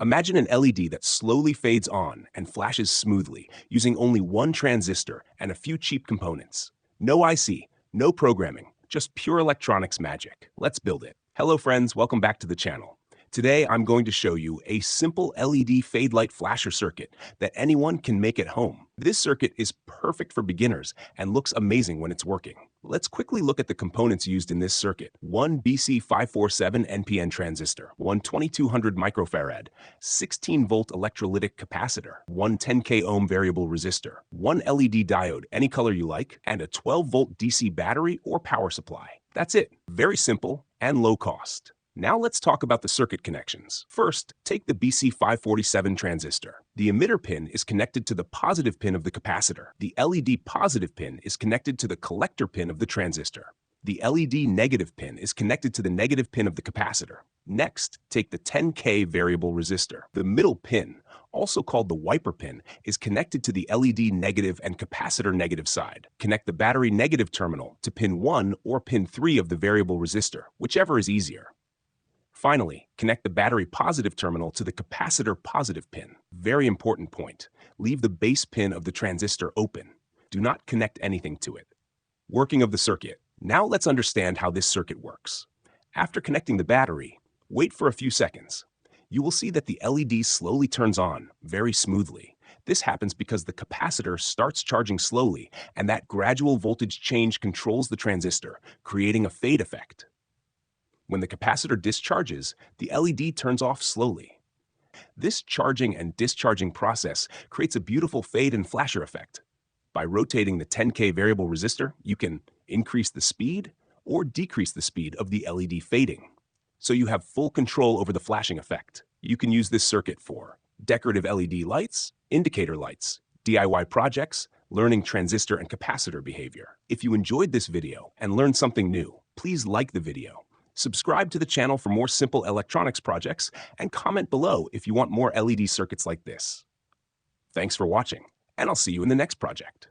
Imagine an LED that slowly fades on and flashes smoothly using only one transistor and a few cheap components. No IC, no programming, just pure electronics magic. Let's build it. Hello friends, welcome back to the channel. Today I'm going to show you a simple LED fade light flasher circuit that anyone can make at home. This circuit is perfect for beginners and looks amazing when it's working. Let's quickly look at the components used in this circuit. One BC547 NPN Transistor, one 2200 microfarad, 16-volt electrolytic capacitor, one 10K ohm variable resistor, one LED diode, any color you like, and a 12-volt DC battery or power supply. That's it. Very simple and low cost. Now let's talk about the circuit connections. First, take the BC547 transistor. The emitter pin is connected to the positive pin of the capacitor. The LED positive pin is connected to the collector pin of the transistor. The LED negative pin is connected to the negative pin of the capacitor. Next, take the 10K variable resistor. The middle pin, also called the wiper pin, is connected to the LED negative and capacitor negative side. Connect the battery negative terminal to pin 1 or pin 3 of the variable resistor, whichever is easier. Finally, connect the battery positive terminal to the capacitor positive pin. Very important point. Leave the base pin of the transistor open. Do not connect anything to it. Working of the circuit. Now let's understand how this circuit works. After connecting the battery, wait for a few seconds. You will see that the LED slowly turns on, very smoothly. This happens because the capacitor starts charging slowly, and that gradual voltage change controls the transistor, creating a fade effect. When the capacitor discharges, the LED turns off slowly. This charging and discharging process creates a beautiful fade and flasher effect. By rotating the 10K variable resistor, you can increase the speed or decrease the speed of the LED fading. So you have full control over the flashing effect. You can use this circuit for decorative LED lights, indicator lights, DIY projects, learning transistor and capacitor behavior. If you enjoyed this video and learned something new, please like the video. Subscribe to the channel for more simple electronics projects, and comment below if you want more LED circuits like this. Thanks for watching, and I'll see you in the next project.